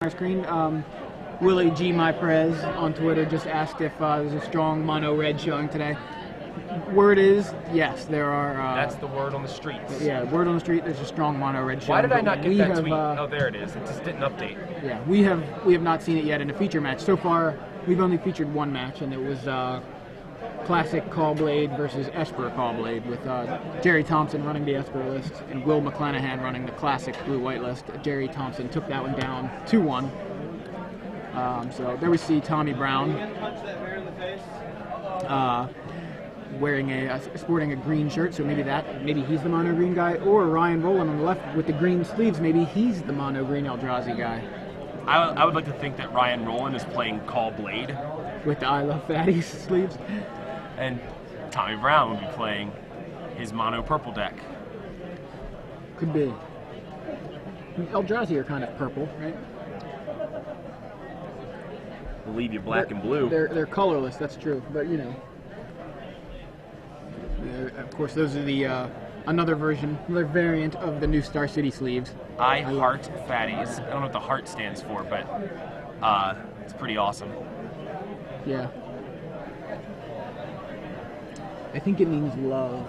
our screen. Willie G. My Perez on Twitter just asked if there's a strong mono red showing today. Word is, yes, there are. That's the word on the streets. Yeah, word on the street. There's a strong mono red showing. Why did I not get that tweet? Oh, there it is. It just didn't update. Yeah, we have not seen it yet in a feature match. So far, we've only featured one match, and it was classic Callblade versus Esper Callblade with Jerry Thompson running the Esper list and Will McClanahan running the classic blue-white list. Jerry Thompson took that one down 2-1. So there we see Tommy Brown sporting a green shirt, so maybe he's the mono green guy, or Ryan Rolan on the left with the green sleeves, maybe he's the mono green Eldrazi guy. I would like to think that Ryan Rolan is playing Callblade with the I Love Fatties sleeves. And Tommy Brown would be playing his mono purple deck. Could be. Eldrazi are kind of purple, right? We'll leave you black and blue. They're colorless, that's true, but you know. Of course, those are the another variant of the new Star City sleeves. I heart fatties. I don't know what the heart stands for, but it's pretty awesome. Yeah. I think it means love.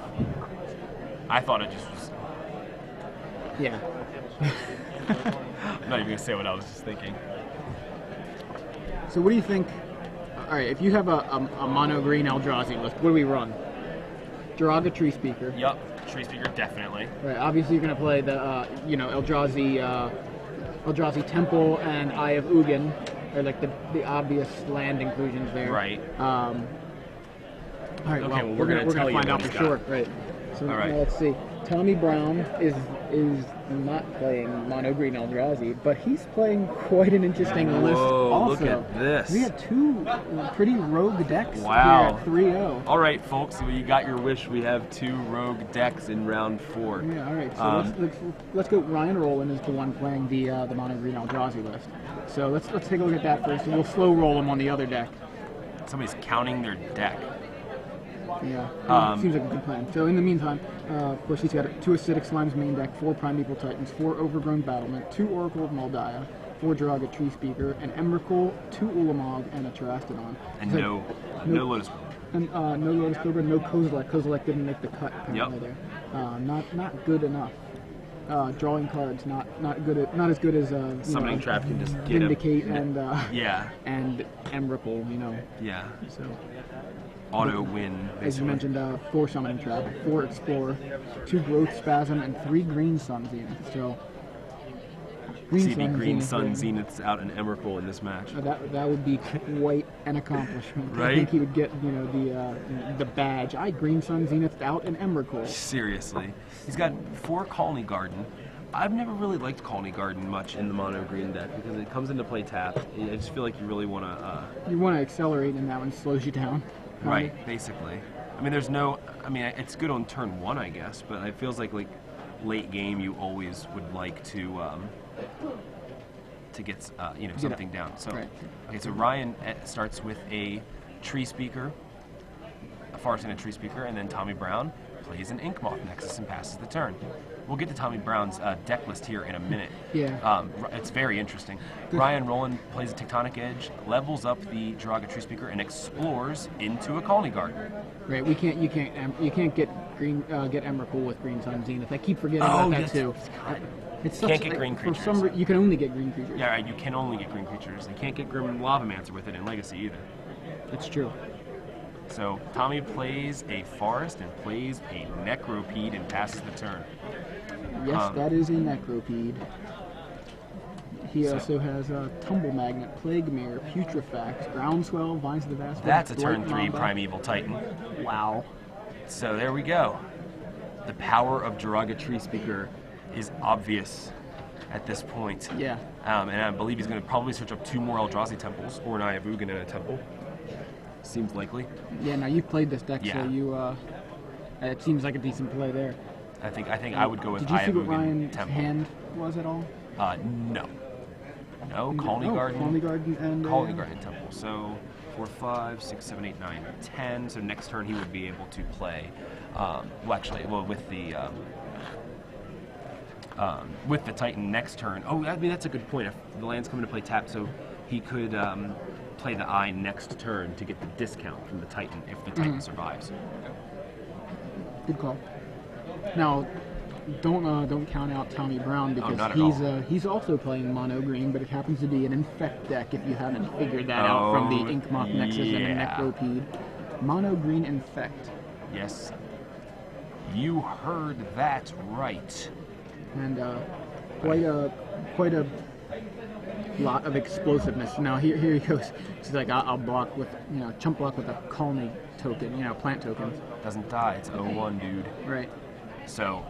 I thought it just was. Yeah. I'm not even gonna say what I was just thinking. So what do you think? All right, if you have a mono green Eldrazi list, what do we run? Jiraga Tree Speaker. Yup, Tree Speaker definitely. Right. Obviously, you're gonna play the Eldrazi Temple and Eye of Ugin, are like the obvious land inclusions there. Right. All right. Okay, well, we're gonna find out for sure. Right. So all right. Now let's see. Tommy Brown is not playing mono green Eldrazi, but he's playing quite an interesting list. Also, look at this. We have two pretty rogue decks here wow. at 3-0. All right, folks. So you got your wish. We have two rogue decks in round 4. Yeah. All right. So let's go. Ryan Rolan is the one playing the mono green Eldrazi list. So let's take a look at that first, and we'll slow roll him on the other deck. Somebody's counting their deck. Yeah, seems like a good plan. So in the meantime, of course, he's got 2 Acidic Slimes main deck, 4 Primeval Titans, 4 Overgrown Battlement, 2 Oracle of Moldiah, 4 Jiraga Tree Speaker, an Emrakul, 2 Ulamog, and a Terastodon. And no Lotus. And no Lotus Cobra, no Kozilek. Kozilek didn't make the cut apparently there. Not good enough. Drawing cards, not as good as Summoning Trap can just get Vindicate and yeah, and Emrakul, you know. Yeah. So. Auto win. Basically. As you mentioned, 4 Summoning Trap, 4 Explorer, 2 Growth Spasm, and 3 Green Sun Zenith. So, Green Sun Zenith's out in Emrakul in this match. That would be quite an accomplishment. Right? I think he would get the badge. Green Sun Zenith out in Emrakul. Seriously, he's got 4 Colony Garden. I've never really liked Colony Garden much in the mono green deck because it comes into play tapped. I just feel like you really want to. You want to accelerate, and that one slows you down. Right, basically. I mean, it's good on turn 1, I guess, but it feels like late game you always would like to get something down. So, right. Okay, so Ryan starts with a Tree Speaker, a Forest and a Tree Speaker, and then Tommy Brown plays an Inkmoth Nexus and passes the turn. We'll get to Tommy Brown's deck list here in a minute. Yeah. It's very interesting. Ryan Rolan plays a Tectonic Edge, levels up the Jiraga Tree Speaker, and explores into a Colony Garden. Right. You can't get Emrakul with Green Sun Zenith. I keep forgetting about that too. It's can't get green creatures. You can only get green creatures. Yeah, right. You can only get green creatures. You can't get Grim Lavamancer with it in Legacy either. It's true. So Tommy plays a Forest and plays a Necropede and passes the turn. Yes, that is a Necropede. He also has a Tumble Magnet, Plague Mirror, Putrefact, Groundswell, Vines of the Vast. That's a turn 3 Primeval Titan. Wow. So there we go. The power of Jiraga Tree Speaker is obvious at this point. Yeah. And I believe he's going to probably search up 2 more Eldrazi temples, or an Eye of Ugin and a temple. Seems likely. Yeah, now you've played this deck, yeah. So you it seems like a decent play there. I think I would go with Eye of Ugin. Did you see Ugin what Ryan's temple. hand was at all? No. Colony Garden. Colony Garden and Colony Garden temple. So 4, 5, 6, 7, 8, 9, 10. So next turn he would be able to play. With the with the Titan next turn. Oh, I mean, that's a good point. If the land's coming to play tap, so he could play the eye next turn to get the discount from the Titan if the Titan survives. Good call. Now, don't count out Tommy Brown because not at he's also playing mono green, but it happens to be an infect deck. If you haven't figured that out from the Inkmoth Nexus and the Necropede, mono green infect. Yes, you heard that right. And quite a lot of explosiveness. Now here he goes. He's like, I'll block with chump block with a colony token, plant token. Doesn't die. It's 0-1, dude. Right. So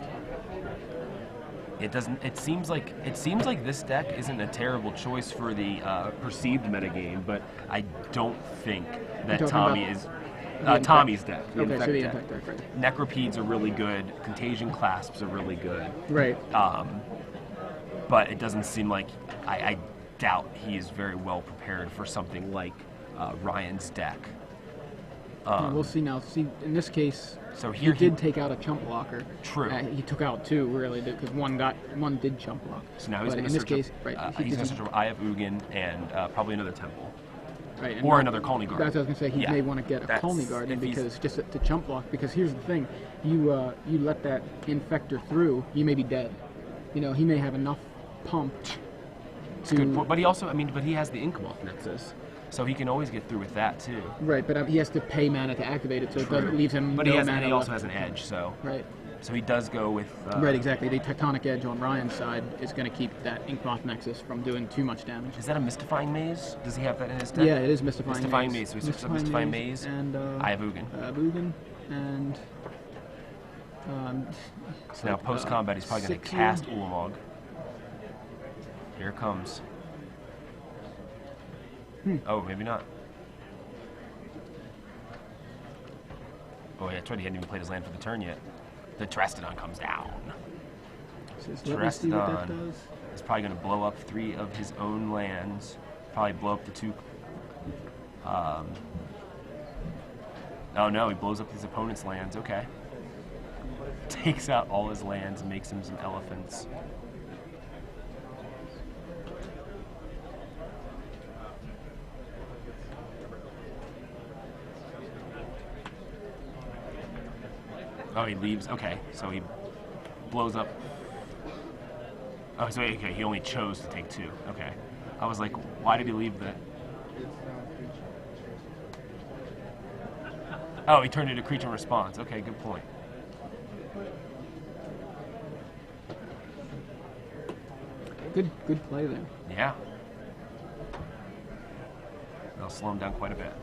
it doesn't. It seems like this deck isn't a terrible choice for the perceived metagame, but I don't think that Tommy is. Tommy's deck. Okay, so the infect deck, right. Necropedes are really good. Contagion clasps are really good. Right. But it doesn't seem like I doubt he is very well prepared for something like Ryan's deck. We'll see now. See, in this case, so here he did take out a chump blocker. True. He took out two, really, because one did chump block. So now he's going to search. He's going to search for Eye of Ugin and probably another temple. Right, or another Colony Guard. That's what I was going to say. He may want to get a Colony Guard in because just to chump block. Because here's the thing, you let that infector through, you may be dead. He may have enough pump. It's good point. But he also, but he has the Inkmoth Nexus, so he can always get through with that too. Right, but he has to pay mana to activate it, so it leaves him. But no he also has an edge, so. Right. So he does go with... right, exactly. The Tectonic Edge on Ryan's side is going to keep that Inkmoth Nexus from doing too much damage. Is that a Mystifying Maze? Does he have that in his deck? Yeah, it is Mystifying Maze. Mystifying Maze. So he switches up Mystifying Maze and Eye of Ugin. Ugin, and... so now post-combat he's probably going to cast Ulamog. Here it comes. Oh, maybe not. Oh yeah, that's right, he hadn't even played his land for the turn yet. The Trestodon comes down. Trestodon is probably going to blow up 3 of his own lands. Probably blow up the 2... oh no, he blows up his opponent's lands, okay. Takes out all his lands and makes him some elephants. Oh, he leaves. Okay, so he blows up. Oh, so okay, he only chose to take 2. Okay. I was like, why did he leave that? Oh, he turned it into creature response. Okay, good point. Good play there. Yeah. That'll slow him down quite a bit.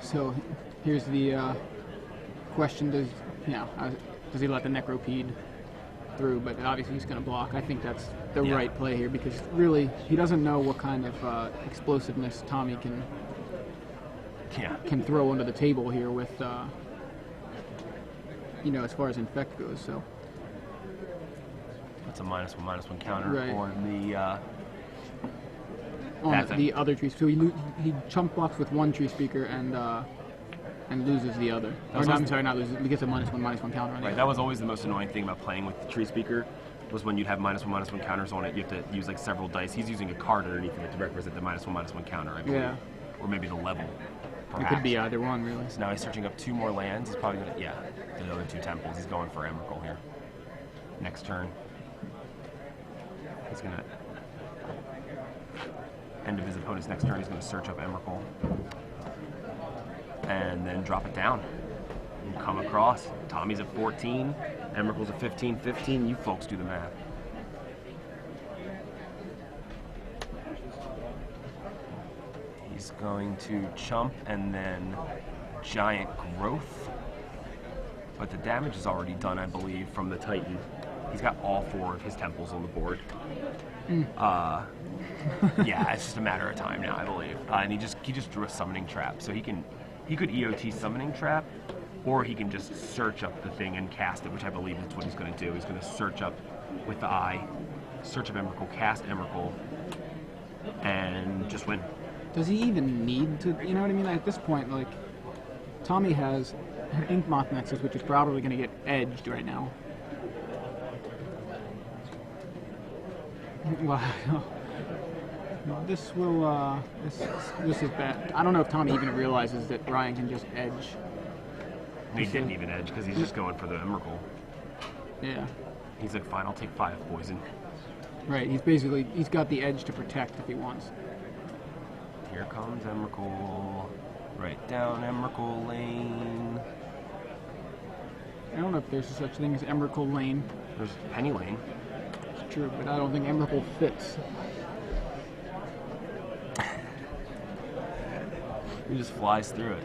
So here's the question: does he let the Necropede through? But obviously he's going to block. I think that's the right play here because really he doesn't know what kind of explosiveness Tommy can throw under the table here with as far as infect goes. So that's a -1/-1 counter on the other tree. So he chump blocks with one tree speaker and loses the other. I'm sorry, not loses. He gets a -1/-1 counter on it. Right. That was always the most annoying thing about playing with the tree speaker, was when you'd have -1/-1 counters on it. You have to use like several dice. He's using a card underneath of it to represent the -1/-1 counter, I believe. Yeah. Or maybe the level. Perhaps. It could be either one, really. So now he's searching up 2 more lands. He's probably gonna the other 2 temples. He's going for Emrakul here. Next turn. He's gonna end of his opponent's next turn. He's gonna search up Emrakul. And then drop it down. And come across. Tommy's at 14. Emrakul's at 15. You folks do the math. He's going to chump and then giant growth. But the damage is already done, I believe, from the Titan. He's got all 4 of his temples on the board. Yeah, it's just a matter of time now, I believe. And he just drew a summoning trap, so he could EOT summoning trap, or he can just search up the thing and cast it, which I believe is what he's going to do. He's going to search up with the eye, search of Emrakul, cast Emrakul, and just win. Does he even need to? You know what I mean? At this point, like, Tommy has an Inkmoth Nexus, which is probably going to get edged right now. Wow. This will, this is bad. I don't know if Tommy even realizes that Ryan can just edge. He didn't even edge because he's just going for the Emrakul. Yeah. He's like, fine, I'll take 5 poison. Right, he's got the edge to protect if he wants. Here comes Emrakul. Right down Emrakul Lane. I don't know if there's such thing as Emrakul Lane. There's Penny Lane. It's true, but I don't think Emrakul fits. He just flies through it.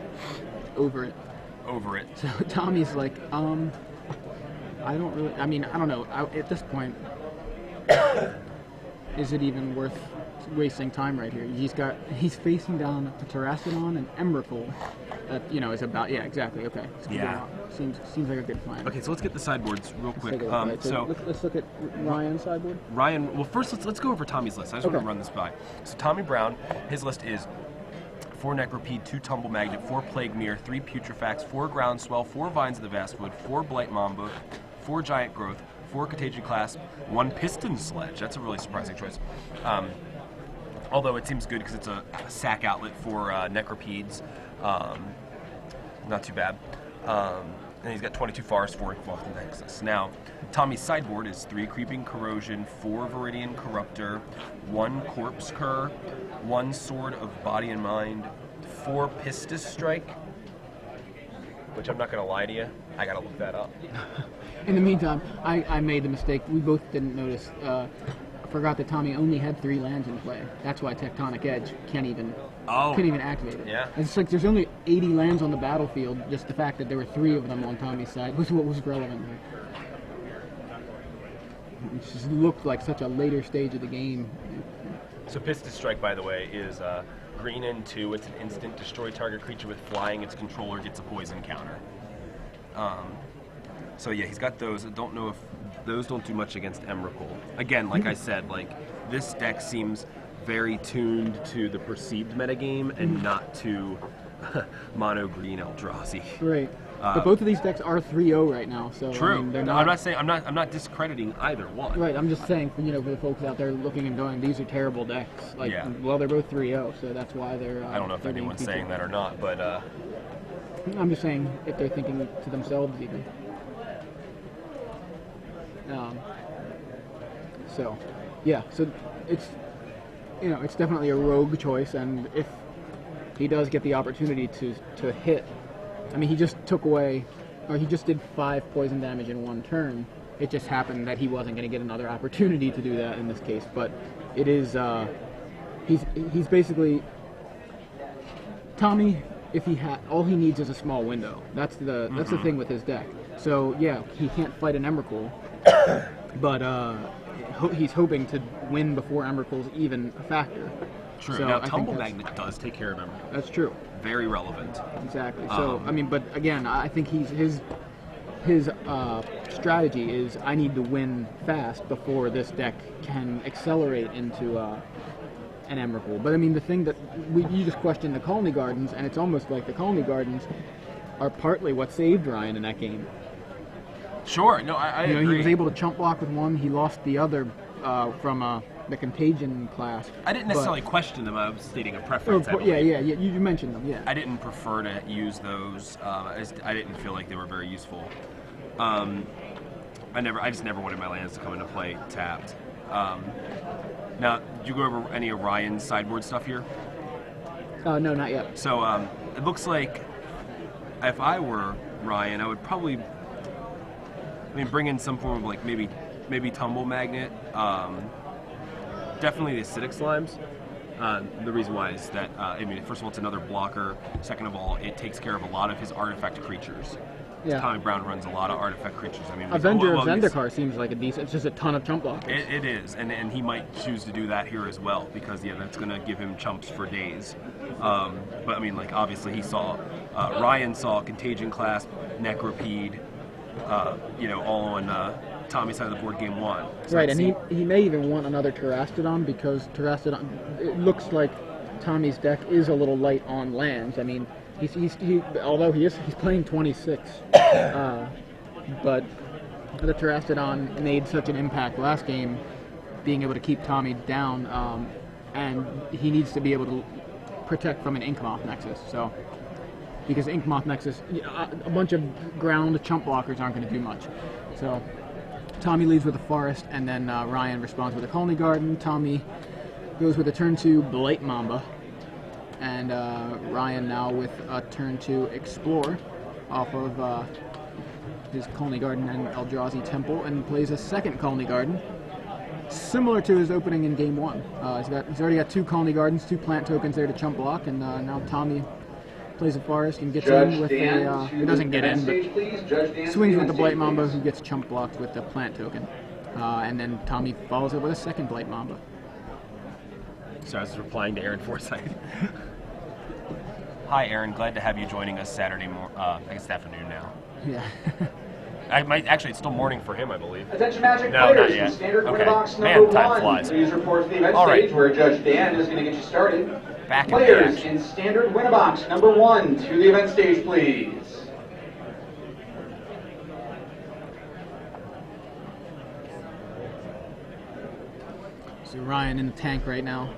Over it. Over it. So Tommy's like, I don't really, I mean, I don't know. At this point, is it even worth wasting time right here? He's facing down a Terracodon and Emrakul. That, you know, is about, yeah, exactly, okay. Yeah. Seems like a good plan. Okay, so let's get the sideboards real quick. Let's look at Ryan's sideboard. Ryan, well, first let's go over Tommy's list. I just want to run this by. So Tommy Brown, his list is 4 Necropede, 2 Tumble Magnet, 4 Plague Mirror, 3 Putrefax, 4 Groundswell, 4 Vines of the Vastwood, 4 Blight Mamba, 4 Giant Growth, 4 Contagion Clasp, 1 Piston Sledge. That's a really surprising choice. Although it seems good because it's a sack outlet for Necropedes. Not too bad. And he's got 22 Forest, 4 Inkmoth Nexus. Now, Tommy's sideboard is 3 Creeping Corrosion, 4 Viridian Corruptor, 1 Corpse Cur, 1 Sword of Body and Mind, 4 Pistis Strike, which I'm not going to lie to you, I got to look that up. In the meantime, I made the mistake. We both didn't notice. Forgot that Tommy only had 3 lands in play. That's why Tectonic Edge couldn't even activate it. Yeah. It's like there's only 80 lands on the battlefield. Just the fact that there were 3 of them on Tommy's side was what was relevant here. It just looked like such a later stage of the game. So Pistis Strike, by the way, is green and 2. It's an instant. Destroy target creature with flying. Its controller gets a poison counter. So yeah, he's got those. I don't know if those don't do much against Emrakul. Again, like I said, like this deck seems very tuned to the perceived metagame and not to mono green Eldrazi. Right. But both of these decks are 3-0 right now, so true. I mean, they're No, not. I'm not saying I'm not discrediting either one. Right. I'm just saying, for the folks out there looking and going, these are terrible decks. Like, Yeah. well, they're both 3-0, so that's why they're. I don't know if they're being anyone's featured. saying that or not, but I'm just saying if they're thinking to themselves even. So, yeah. So it's it's definitely a rogue choice, and if he does get the opportunity to hit, I mean, he just took away, or he just did 5 poison damage in 1 turn. It just happened that he wasn't going to get another opportunity to do that in this case. But it is he's basically Tommy. If he all he needs is a small window. That's the thing with his deck. So yeah, he can't fight an Emrakul, but he's hoping to win before Emrakul's even a factor. true. So Now I think Tumble Magnet does take care of Emrakul. That's true. Very relevant. Exactly. So I mean, but again, I think his strategy is I need to win fast before this deck can accelerate into an Emrakul. But I mean, the thing that you just questioned the Colony Gardens, and it's almost like the Colony Gardens are partly what saved Ryan in that game. Sure. No, I agree. He was able to chump block with one. He lost the other from the Contagion class. I didn't necessarily question them. I was stating a preference. Yeah. You mentioned them. Yeah. I didn't prefer to use those. I didn't feel like they were very useful. I just never wanted my lands to come into play tapped. Now, did you go over any of Ryan's sideboard stuff here? No, not yet. So it looks like if I were Ryan, I would probably, bring in some form of like maybe Tumble Magnet. Definitely the Acidic Slimes. The reason why is that, first of all, it's another blocker. Second of all, it takes care of a lot of his artifact creatures. Yeah. Tommy Brown runs a lot of artifact creatures. Avenger of Zendikar seems like a decent. It's just a ton of chump blockers. It is, and he might choose to do that here as well because that's going to give him chumps for days. But obviously he saw Ryan saw Contagion Clasp, Necropede, all on Tommy's side of the board game 1. So Right, and he may even want another Terastodon because Terastodon, it looks like Tommy's deck is a little light on lands. I mean, although he's playing 26, but the Terastodon made such an impact last game, being able to keep Tommy down, and he needs to be able to protect from an Inkmoth Nexus. So, because Inkmoth Nexus, a bunch of ground chump blockers aren't going to do much. So, Tommy leads with a Forest, and then Ryan responds with a Colony Garden. Tommy goes with a turn 2 Blight Mamba, and Ryan now with a turn 2 Explore off of his Colony Garden and Eldrazi Temple, and plays a second Colony Garden, similar to his opening in game 1. He's already got 2 Colony Gardens, 2 plant tokens there to chump block, and now Tommy plays a Forest and gets in with he doesn't get in, but swings with the Blight Mamba, who gets chump blocked with the plant token. And then Tommy follows it with a second Blight Mamba. So I was replying to Aaron Forsyth. Hi, Aaron. Glad to have you joining us Saturday I guess it's afternoon now. Yeah. Actually, it's still morning for him, I believe. Attention Magic No, players, not yet. standard Okay. win box Man, number time 1. flies. Please report to the event All right. stage where Judge Dan is going to get you started. Back in the Players action. in standard win box number 1 to the event stage, please. So Ryan in the tank right now.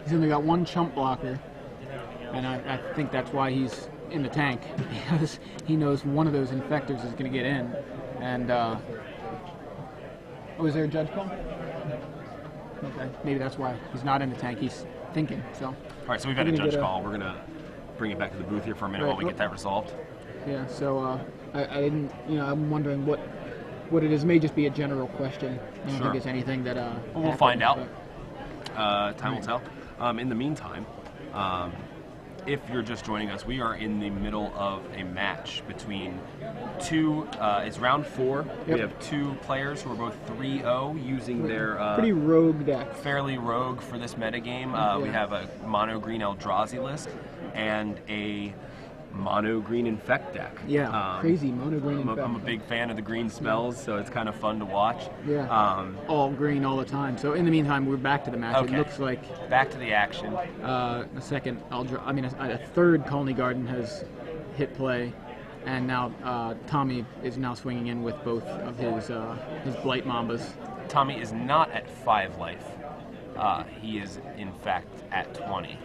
He's only got 1 chump blocker, and I think that's why he's in the tank, because he knows one of those infectors is going to get in. And oh, is there a judge call? Okay, maybe that's why he's not in the tank. He's thinking. So. All right, so we've had a judge call. We're gonna bring it back to the booth here for a minute while we get that resolved. Yeah. So I didn't. I'm wondering what it is. May just be a general question. I don't think it's anything that. We'll find out. Time will tell. In the meantime, if you're just joining us, we are in the middle of a match between two. It's round 4. Yep. We have 2 players who are both 3-0 using their pretty rogue deck. Fairly rogue for this metagame. We have a mono green Eldrazi list and a mono green infect deck. Yeah, crazy mono green infect. I'm a big fan of the green spells, so it's kind of fun to watch. Yeah. All green all the time. So in the meantime, we're back to the match. Okay. It looks like back to the action. A third Colony Garden has hit play, and now Tommy is now swinging in with both of his Blight Mambas. Tommy is not at 5 life. He is in fact at 20.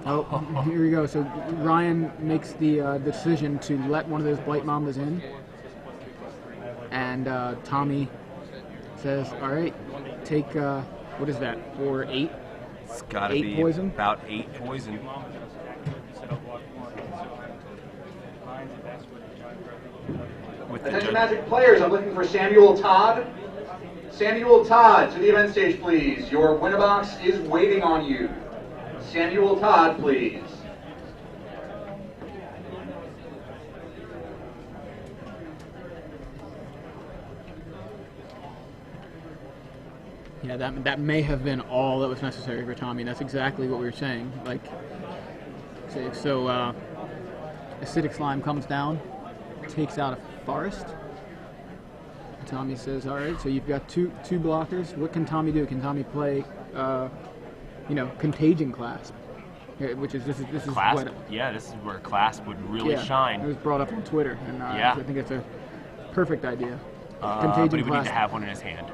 Oh, here we go. So Ryan makes the decision to let one of those Blight Mambas in, and Tommy says, "All right, take what is that? 4, 8? It's got to 8 be poison? about 8 poison." With the Attention judge. Magic players, I'm looking for Samuel Todd. Samuel Todd to the event stage, please. Your win box is waiting on you. Samuel Todd, please. Yeah, that may have been all that was necessary for Tommy. That's exactly what we were saying. Like, so Acidic Slime comes down, takes out a Forest. Tommy says, "All right, so you've got two blockers. What can Tommy do? Can Tommy play, Contagion Clasp, which is this is Clasp? what? Yeah, this is where Clasp would really shine. It was brought up on Twitter, and I think it's a perfect idea. But he would need to have one in his hand.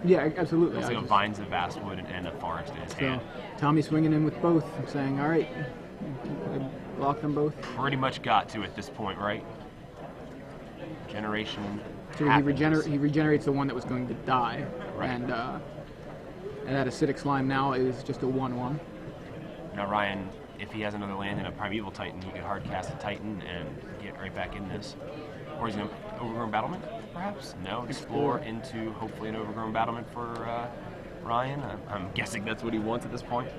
Yeah, absolutely. So Vines of Vastwood and a Forest in his hand. Tommy's swinging in with both, saying, "All right, block them both." Pretty much got to at this point, right? Generation. So he regenerates the one that was going to die, Right. and that Acidic Slime now is just a 1/1. Now Ryan, if he has another land in a Primeval Titan, he could hard cast a Titan and get right back in this. Or is it an Overgrown Battlement, perhaps? No, explore into hopefully an Overgrown Battlement for Ryan. I'm guessing that's what he wants at this point.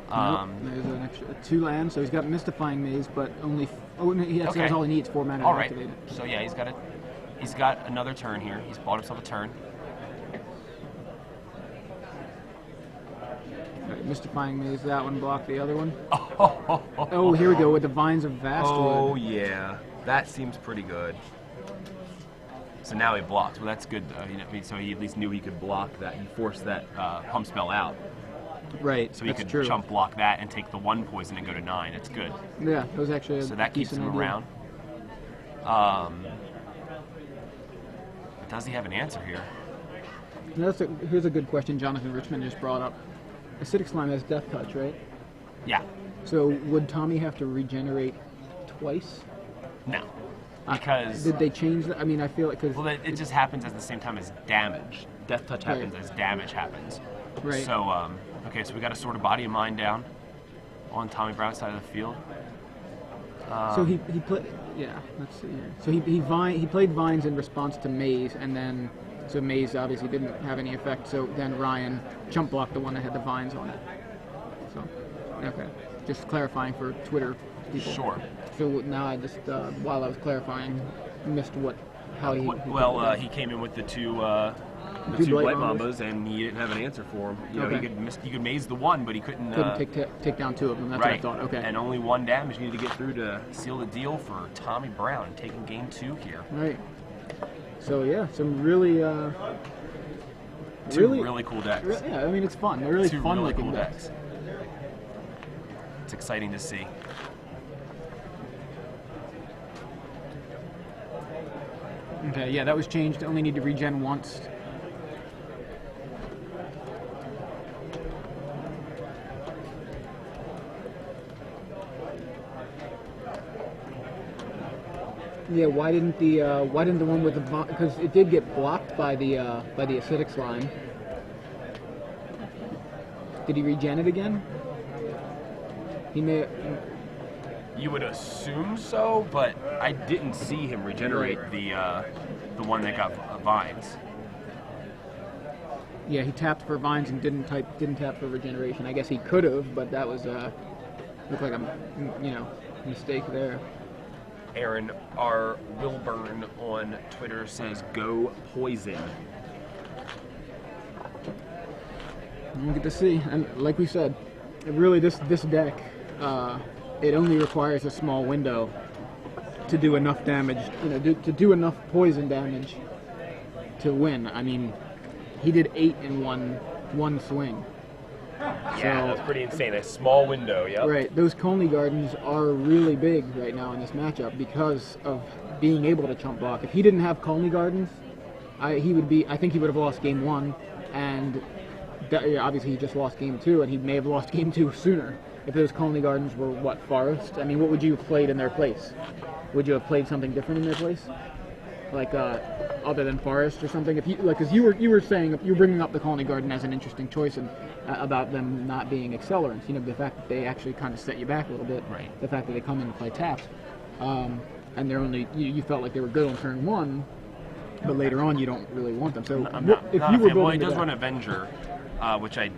There's an extra 2 lands, so he's got Mystifying Maze, but only that's all he needs, 4 mana All to right. activate it. So yeah, he's got another turn here. He's bought himself a turn. Mystifying Maze, that one blocked the other one. Oh, Oh, here we go with the Vines of Vastwood. Oh, yeah. That seems pretty good. So now he blocks. Well, that's good, though. You know, so he at least knew he could block that. He forced that pump spell out. Right, So he could chump block that and take the 1 poison and go to 9. It's good. Yeah, that was actually a So that keeps decent him idea. around. Does he have an answer here? Here's a good question Jonathan Richmond just brought up. Acidic Slime has Death Touch, right? Yeah. So would Tommy have to regenerate twice? No. Because... Did they change that? I mean, I feel like... Well, it just happens at the same time as damage. Death Touch happens as damage happens. Right. So, okay, so we got a sort of Body of Mind down on Tommy Brown's side of the field. So he played... Yeah, let's see here. So he played Vines in response to Maze, and then... So Maze obviously didn't have any effect, so then Ryan chump blocked the one that had the Vines on it. So, okay. Just clarifying for Twitter people. Sure. So now I just, while I was clarifying, missed how he... Well, he came in with the two Blight Mambas, and he didn't have an answer for him. You know, he could maze the one, but he couldn't take down two of them. That's right. what I thought. Okay. And only 1 damage needed to get through to seal the deal for Tommy Brown, taking game 2 here. Right. So yeah, some really, two really cool decks. Yeah, I mean it's fun. They're really Two fun really looking cool decks. It's exciting to see. Okay, yeah, that was changed. Only need to regen once. Yeah, why didn't the one with the because it did get blocked by the acidic slime. Did he regen it again? He may. You would assume so, but I didn't see him regenerate the one that got vines. Yeah, he tapped for vines and didn't tap for regeneration. I guess he could have, but that was looked like a mistake there. Aaron R. Wilburn on Twitter says, "Go poison." We'll get to see, and like we said, really this deck, it only requires a small window to do enough damage, to do enough poison damage to win. I mean, he did 8 in one swing. Yeah, that's pretty insane. A small window, yep. Right, those Coney Gardens are really big right now in this matchup because of being able to chump block. If he didn't have Coney Gardens, I think he would have lost game 1, and obviously he just lost game 2, and he may have lost game 2 sooner if those Coney Gardens were Forest. I mean, what would you have played in their place? Would you have played something different in their place, like other than Forest or something? If you because you were saying you were bringing up the Coney Garden as an interesting choice and about them not being accelerants. The fact that they actually kind of set you back a little bit. Right. The fact that they come in and play taps, and they're only you felt like they were good on turn 1, but later on you don't really want them. So Well, he does run Avenger, which I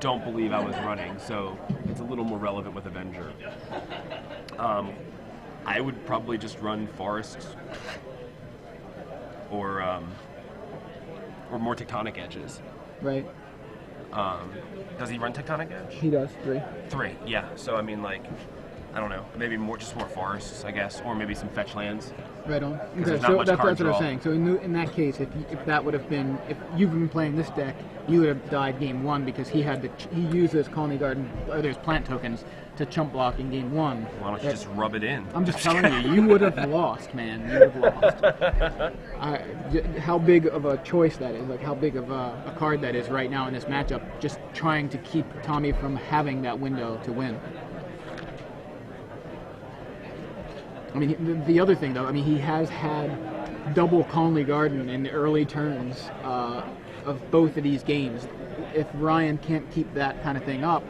don't believe I was running, so it's a little more relevant with Avenger. I would probably just run Forest or more Tectonic Edges. Right. Does he run Tectonic Edge? He does 3. 3, yeah. So I mean, like, I don't know, maybe more forests, I guess, or maybe some fetch lands. Right on. Okay, there's not so much that's card what I'm draw. saying. So in that case, if that would have been, if you've been playing this deck, you would have died game 1 because he used those Colony Garden, or those plant tokens to chump block in game 1. Why don't you just rub it in? I'm just telling you would have lost, man. You would have lost. How big of a choice that is, like how big of a card that is right now in this matchup, just trying to keep Tommy from having that window to win. I mean, the other thing, though, I mean, he has had double Conley Garden in the early turns of both of these games. If Ryan can't keep that kind of thing up,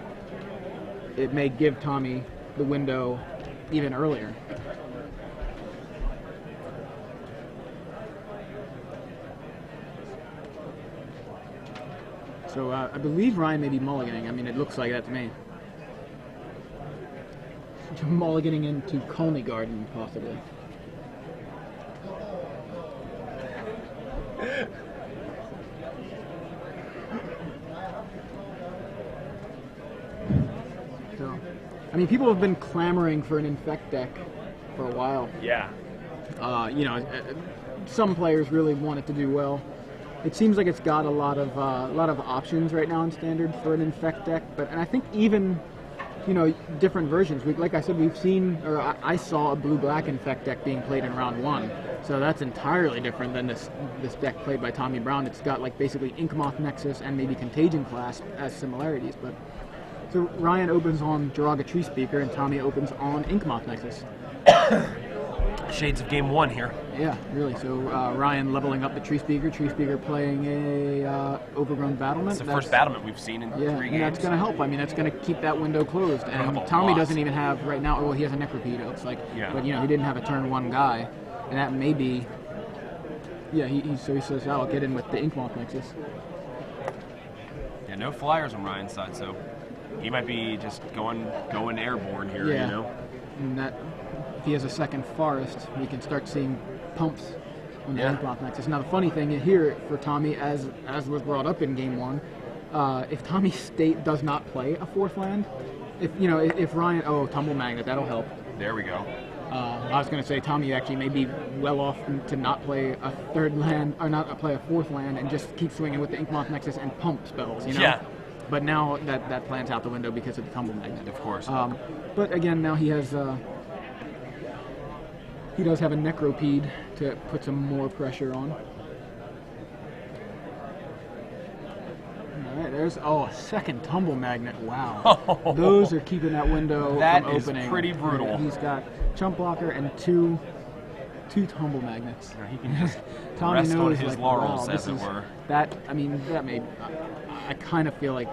it may give Tommy the window even earlier. So I believe Ryan may be mulliganing. I mean, it looks like that to me. Mulliganing into Coney Garden, possibly. mean, people have been clamoring for an Infect deck for a while. Yeah. You know, some players really want it to do well. It seems like it's got a lot of options right now in Standard for an Infect deck, and I think even, you know, different versions. Like I said, we've seen, or I saw a blue-black Infect deck being played in round 1, so that's entirely different than this deck played by Tommy Brown. It's got like basically Inkmoth Nexus and maybe Contagion Clasp as similarities, but. So Ryan opens on Jiraga Tree Speaker, and Tommy opens on Inkmoth Nexus. Shades of game 1 here. Yeah, really. So Ryan leveling up the Tree Speaker playing a Overgrown Battlement. It's the first battlement we've seen in 3 games. And that's going to help. I mean, that's going to keep that window closed. And Tommy doesn't even have, right now, well, he has a Necropede, it looks like. Yeah. But, you know, he didn't have a turn 1 guy. And that may be, yeah, so he says, I'll get in with the Inkmoth Nexus. Yeah, no flyers on Ryan's side, so he might be just going airborne here, yeah. You know? And that, if he has a second Forest, we can start seeing pumps on the Inkmoth Nexus. Now, the funny thing here for Tommy, as was brought up in Game 1, if Tommy State does not play a 4th land, if Ryan, Tumble Magnet, that'll help. There we go. I was going to say Tommy actually may be well off to not play a 3rd land, or not play a 4th land, and just keep swinging with the Inkmoth Nexus and pump spells, you know? Yeah. But now that plan's out the window because of the Tumble Magnet. Of course. But again, now he has he does have a Necropede to put some more pressure on. All right, there's a second Tumble Magnet. Wow, those are keeping that window from opening. That is pretty brutal. He's got Chump Blocker and two Tumble Magnets. Yeah, he can just Tommy rest on knows, his like, laurels, wow, as it were. That may. I kind of feel like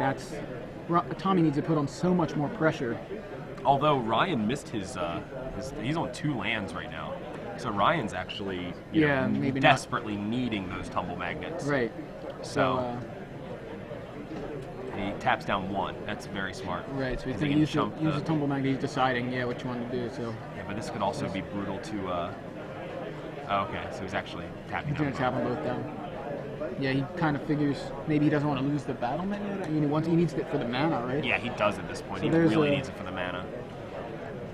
Tommy needs to put on so much more pressure. Although Ryan missed his he's on 2 lands right now, so Ryan's actually maybe desperately needing those Tumble Magnets. Right. So he taps down 1. That's very smart. Right. So he's going to use the Tumble Magnet. He's deciding which one to do. So. Yeah, but this could also be brutal to. Okay, so he's actually tapping. He's going to tap them both down. Yeah, he kind of figures maybe he doesn't want to lose the battlement yet. I mean, he needs it for the mana, right? Yeah, he does at this point. So he really needs it for the mana.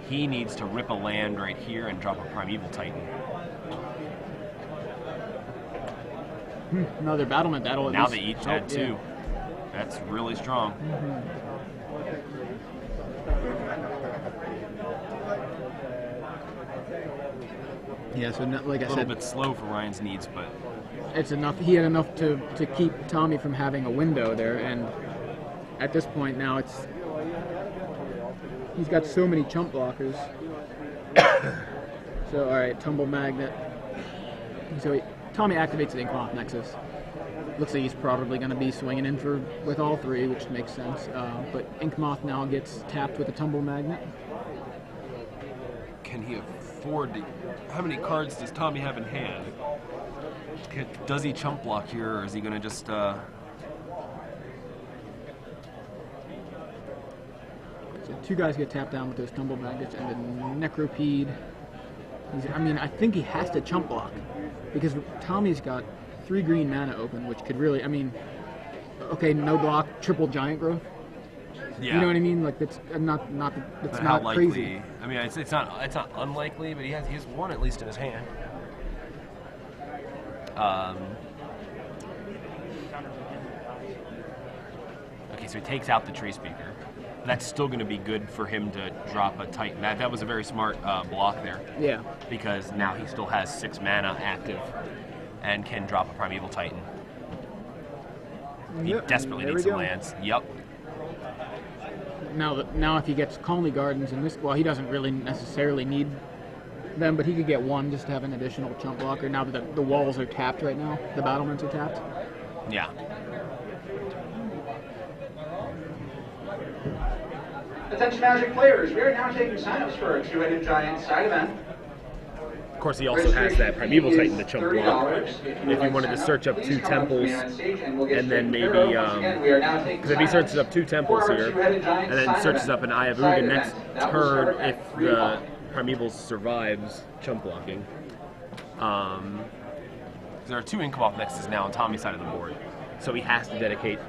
He needs to rip a land right here and drop a Primeval Titan. Another battlement. Now they each add 2. Yeah. That's really strong. Mm-hmm. Yeah, so like I said, a little bit slow for Ryan's needs, but it's enough. He had enough to keep Tommy from having a window there, and at this point now he's got so many chump blockers. So all right, Tumble Magnet. So Tommy activates the Inkmoth Nexus. Looks like he's probably going to be swinging in with all 3, which makes sense. But Inkmoth now gets tapped with a Tumble Magnet. Can he afford to? How many cards does Tommy have in hand? Does he chump block here, or is he going to just... So 2 guys get tapped down with those Tumble Magnets, and the Necropede. I think he has to chump block, because Tommy's got 3 green mana open, which could really, okay, no block, triple Giant Growth. Yeah. You know what I mean? Like it's not crazy. I mean, it's not unlikely, but he has 1 at least in his hand. Okay, so he takes out the Tree Speaker. That's still going to be good for him to drop a Titan. That was a very smart block there. Yeah. Because now he still has 6 mana active and can drop a Primeval Titan. He desperately needs some lands. Yep. Now if he gets Conley Gardens in this, he doesn't really necessarily need them, but he could get 1 just to have an additional chump blocker. Now that the walls are tapped right now, the battlements are tapped. Yeah. Attention Magic players, we are now taking signups for our 2-headed giant side event. Of course, he also has that Primeval Titan to chump block. If he wanted to search up 2 temples, and then maybe, because if he searches up 2 temples here, and then searches up an Eye of Ugin next turn, if the Primeval survives chump blocking. There are 2 Inkmoth Nexuses now on Tommy's side of the board, so he has to dedicate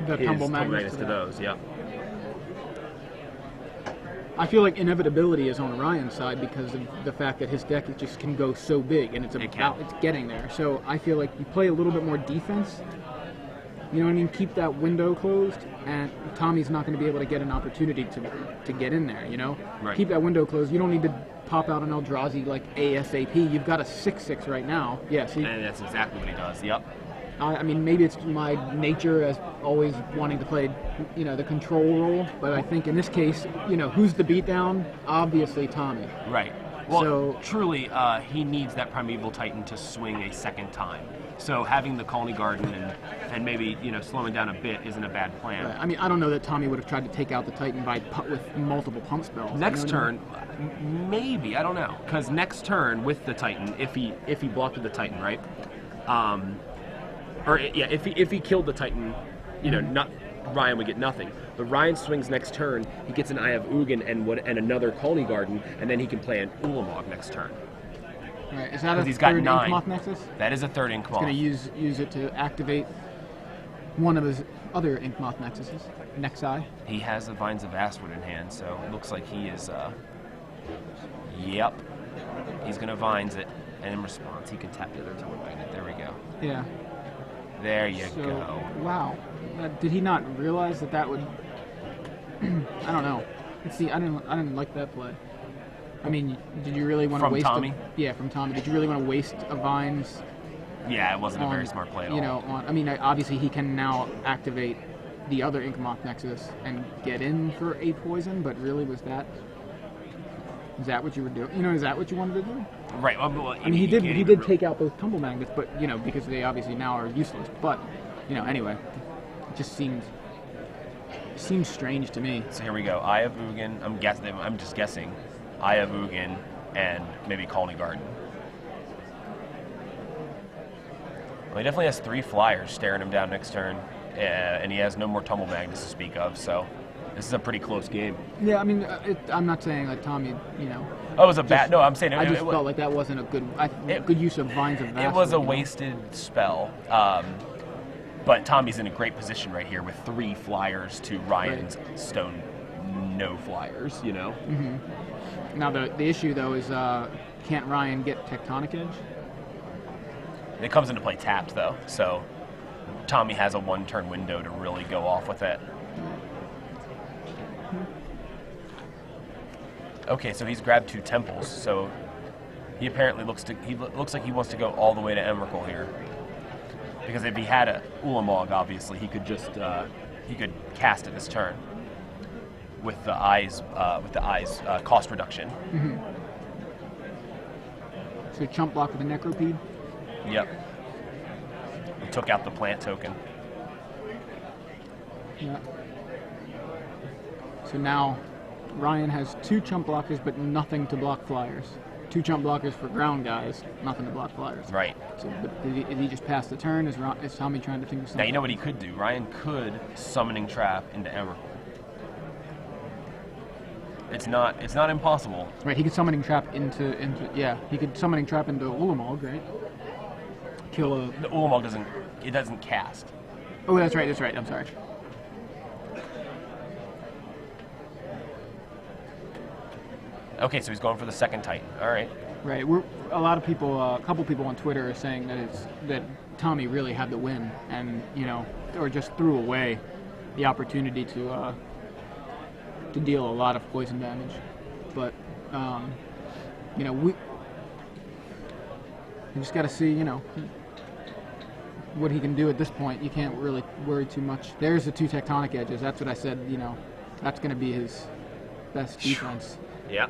his Tumble Magnets to those. Yep. I feel like inevitability is on Ryan's side because of the fact that his deck just can go so big, and it's getting there. So I feel like you play a little bit more defense. You know what I mean? Keep that window closed, and Tommy's not going to be able to get an opportunity to get in there. You know, Right. Keep that window closed. You don't need to pop out an Eldrazi like ASAP. You've got a 6/6 right now. Yes. And that's exactly what he does. Yep. I mean, maybe it's my nature as always wanting to play, you know, the control role. But I think in this case, you know, who's the beatdown? Obviously, Tommy. Right. Well, So- truly, he needs that Primeval Titan to swing a second time. So having the Colony Garden and maybe, you know, slowing down a bit isn't a bad plan. Right. I mean, I don't know that Tommy would have tried to take out the Titan with multiple pump spells. Next You know what I turn, mean? maybe, I don't know. Because next turn with the Titan, if he blocked with the Titan, right? If he killed the Titan, you know, not Ryan would get nothing. But Ryan swings next turn, he gets an Eye of Ugin and another Colony Garden, and then he can play an Ulamog next turn. Right. Is that a He's got third 9. Inkmoth Nexus? That is a third Inkmoth. He's going to use it to activate one of his other Inkmoth Nexuses, Nexi. He has the Vines of Vastwood in hand, so it looks like he is, yep. He's going to Vines it, and in response, he can tap the other Tunnel Magnet. There we go. Yeah. There you So, go. wow. Did he not realize that would... I don't know. Let's see, I didn't like that play. I mean, did you really want to From waste... Tommy? Yeah, from Tommy. Did you really want to waste a Vines... Yeah, it wasn't a very smart play at all. You know, I mean, obviously he can now activate the other Inkmoth Nexus and get in for a poison, but really is that what you were doing? You know, is that what you wanted to do? Right. Well, I mean, he did take out those Tumble Magnets, but, you know, because they obviously now are useless. But, you know, anyway, it just seems strange to me. So here we go. Eye of Ugin. I'm just guessing. Eye of Ugin and maybe Colony Garden. Well, he definitely has 3 flyers staring him down next turn, and he has no more Tumble Magnets to speak of. So this is a pretty close game. Yeah, I mean, I'm not saying that Tommy, you know. Oh, it was a bad. No, I'm saying I just felt like that wasn't a good use of Vines of Vastwood. It was a wasted spell. But Tommy's in a great position right here with 3 flyers to Ryan's Stone no flyers, you know? Mm-hmm. Now, the issue, though, is can't Ryan get Tectonic Edge? It comes into play tapped, though, so Tommy has a 1-turn window to really go off with it. Okay, so he's grabbed 2 temples, so he apparently looks like he wants to go all the way to Emrakul here. Because if he had a Ulamog, obviously he could just he could cast it this turn with the eyes cost reduction. Mm-hmm. So chump block with a Necropede. Yep. He took out the plant token. Yeah. So now Ryan has 2 chump blockers, but nothing to block flyers. 2 chump blockers for ground guys, nothing to block flyers. Right. So, but did he just pass the turn? Is Tommy trying to think of something? Now you know what he could do. Ryan could Summoning Trap into Emrakul. It's not impossible. Right. He could Summoning Trap into he could Summoning Trap into Ulamog, right? Kill a. The Ulamog doesn't cast. Oh, that's right. I'm sorry. Okay, so he's going for the second Titan. All right. Right. A couple people on Twitter are saying that Tommy really had the win, and or just threw away the opportunity to deal a lot of poison damage. But we just got to see what he can do at this point. You can't really worry too much. There's the 2 Tectonic Edges. That's what I said. That's going to be his best defense. Yeah.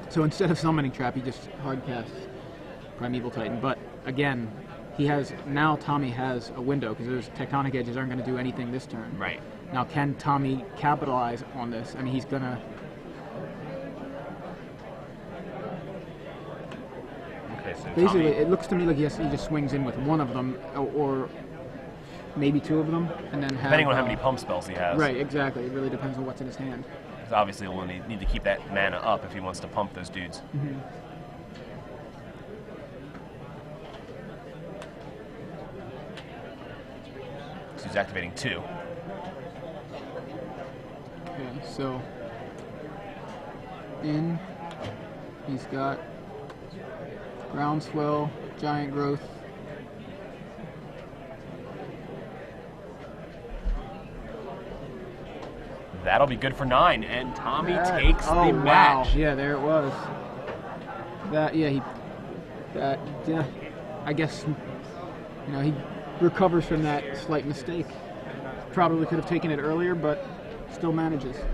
So instead of Summoning Trap, he just hard casts Primeval Titan. But again, Tommy has a window because those Tectonic Edges aren't going to do anything this turn. Right. Now, can Tommy capitalize on this? I mean, he's going to... Okay, so Basically, Tommy, it looks to me like he just swings in with one of them, or maybe 2 of them, and then have... depending on how many pump spells he has. Right, exactly. It really depends on what's in his hand. Because obviously he'll need to keep that mana up if he wants to pump those dudes. Mm-hmm. So he's activating 2. Okay, so in. He's got Groundswell, Giant Growth. That'll be good for 9, and Tommy takes the wow. match. Yeah, there it was. I guess, he recovers from that slight mistake. Probably could have taken it earlier, but still manages.